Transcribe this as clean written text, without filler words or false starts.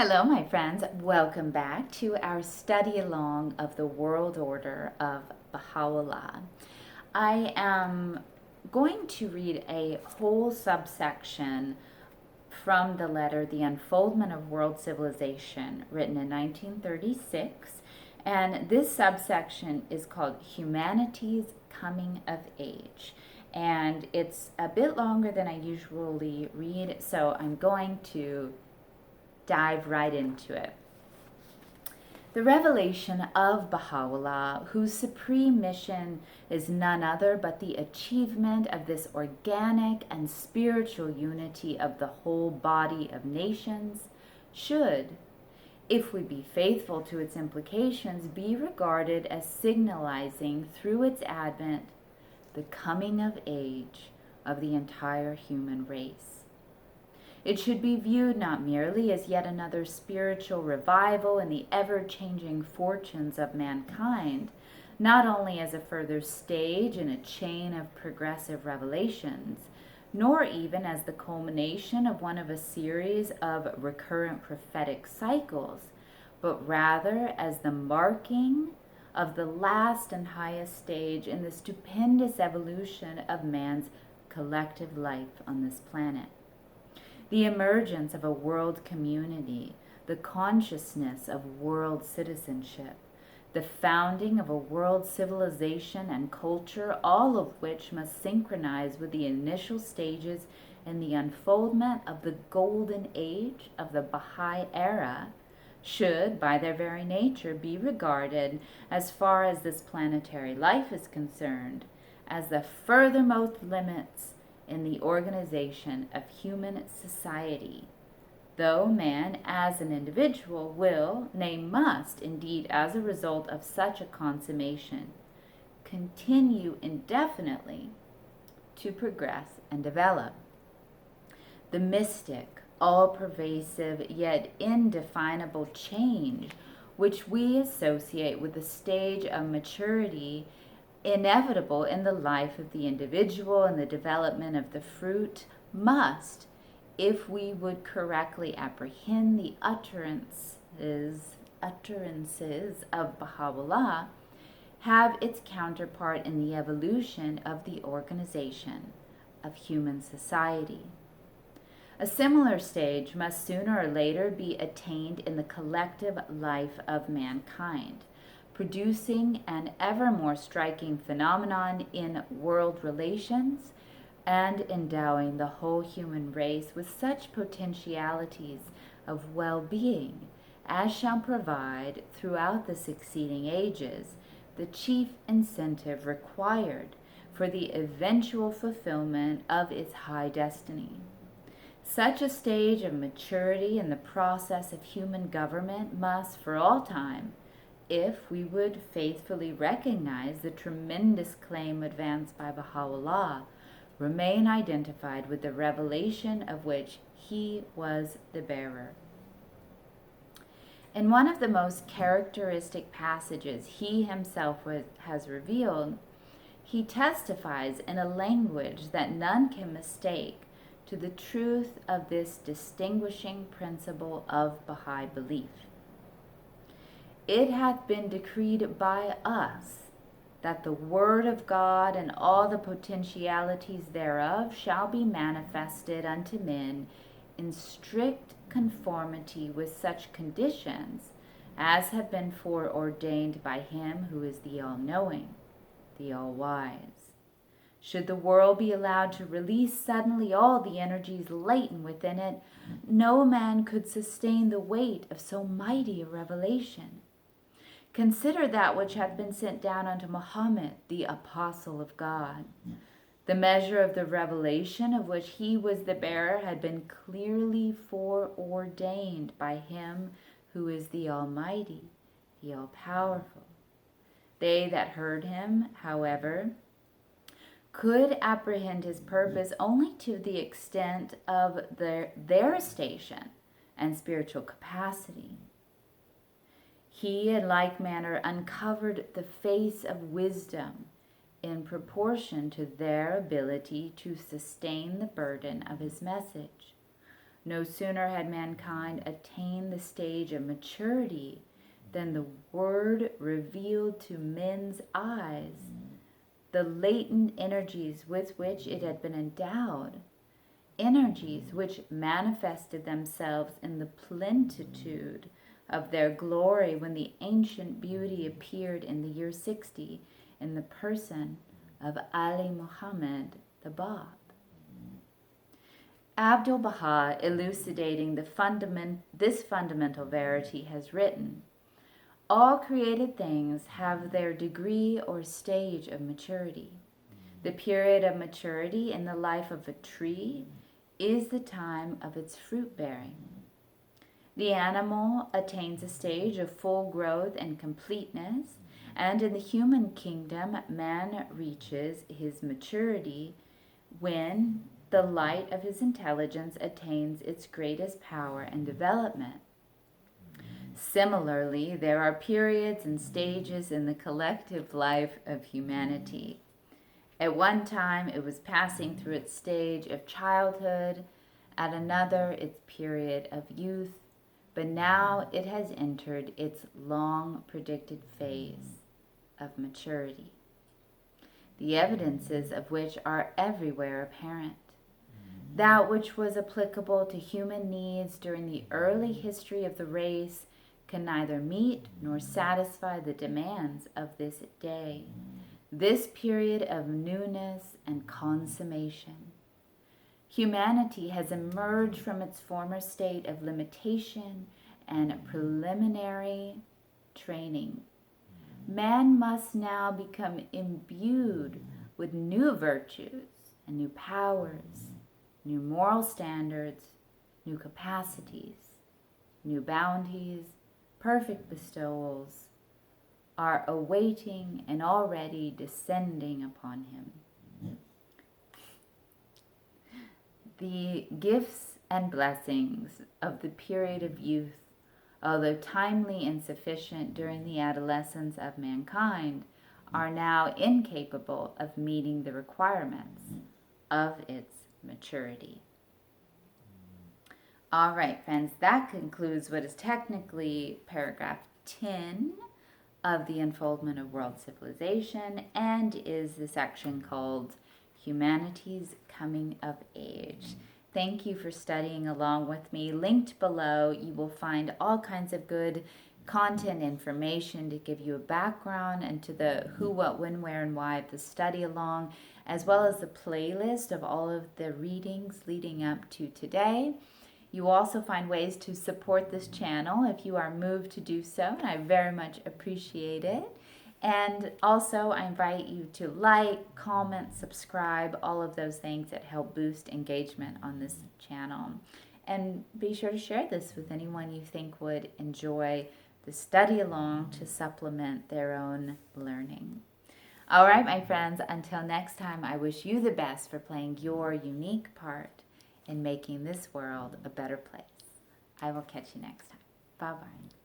Hello, my friends. Welcome back to our study along of the world order of Baha'u'llah. I am going to read a whole subsection from the letter The Unfoldment of World Civilization, written in 1936. And this subsection is called Humanity's Coming of Age. And it's a bit longer than I usually read, so I'm going to dive right into it. The revelation of Baha'u'llah, whose supreme mission is none other but the achievement of this organic and spiritual unity of the whole body of nations, should, if we be faithful to its implications, be regarded as signalizing through its advent the coming of age of the entire human race. It should be viewed not merely as yet another spiritual revival in the ever-changing fortunes of mankind, not only as a further stage in a chain of progressive revelations, nor even as the culmination of one of a series of recurrent prophetic cycles, but rather as the marking of the last and highest stage in the stupendous evolution of man's collective life on this planet. The emergence of a world community, the consciousness of world citizenship, the founding of a world civilization and culture, all of which must synchronize with the initial stages in the unfoldment of the golden age of the Baha'i era, should, by their very nature, be regarded, as far as this planetary life is concerned, as the furthermost limits in the organization of human society, though man as an individual will, nay must, indeed as a result of such a consummation, continue indefinitely to progress and develop. The mystic, all-pervasive yet indefinable change which we associate with the stage of maturity inevitable in the life of the individual and the development of the fruit must, if we would correctly apprehend the utterances of Baha'u'llah, have its counterpart in the evolution of the organization of human society. A similar stage must sooner or later be attained in the collective life of mankind, producing an ever more striking phenomenon in world relations and endowing the whole human race with such potentialities of well-being as shall provide throughout the succeeding ages the chief incentive required for the eventual fulfillment of its high destiny. Such a stage of maturity in the process of human government must, for all time, if we would faithfully recognize the tremendous claim advanced by Baha'u'llah, remain identified with the revelation of which he was the bearer. In one of the most characteristic passages he himself has revealed, he testifies in a language that none can mistake to the truth of this distinguishing principle of Baha'i belief. It hath been decreed by us that the word of God and all the potentialities thereof shall be manifested unto men in strict conformity with such conditions as have been foreordained by him who is the all-knowing, the all-wise. Should the world be allowed to release suddenly all the energies latent within it, no man could sustain the weight of so mighty a revelation. Consider that which hath been sent down unto Muhammad, the apostle of God. The measure of the revelation of which he was the bearer had been clearly foreordained by him who is the Almighty, the All-Powerful. They that heard him, however, could apprehend his purpose only to the extent of their station and spiritual capacity. He in like manner uncovered the face of wisdom in proportion to their ability to sustain the burden of his message. No sooner had mankind attained the stage of maturity than the word revealed to men's eyes the latent energies with which it had been endowed, energies which manifested themselves in the plenitude of their glory when the ancient beauty appeared in the year 60 in the person of Ali Muhammad the Bab. Abdu'l-Baha, elucidating this fundamental verity, has written, "All created things have their degree or stage of maturity. The period of maturity in the life of a tree is the time of its fruit bearing. The animal attains a stage of full growth and completeness, and in the human kingdom, man reaches his maturity when the light of his intelligence attains its greatest power and development. Similarly, there are periods and stages in the collective life of humanity. At one time, it was passing through its stage of childhood, at another, its period of youth, but now it has entered its long-predicted phase of maturity, the evidences of which are everywhere apparent. That which was applicable to human needs during the early history of the race can neither meet nor satisfy the demands of this day, this period of newness and consummation. Humanity has emerged from its former state of limitation and preliminary training. Man must now become imbued with new virtues and new powers, new moral standards, new capacities, new bounties, perfect bestowals are awaiting and already descending upon him. The gifts and blessings of the period of youth, although timely and sufficient during the adolescence of mankind, are now incapable of meeting the requirements of its maturity. All right, friends, that concludes what is technically paragraph 10 of the Unfoldment of World Civilization and is the section called Humanity's Coming of Age. Thank you for studying along with me. Linked below, you will find all kinds of good content information to give you a background into the who, what, when, where, and why of the study along, as well as the playlist of all of the readings leading up to today. You will also find ways to support this channel if you are moved to do so, and I very much appreciate it. And also, I invite you to like, comment, subscribe, all of those things that help boost engagement on this channel. And be sure to share this with anyone you think would enjoy the study along to supplement their own learning. All right, my friends, until next time, I wish you the best for playing your unique part in making this world a better place. I will catch you next time. Bye-bye.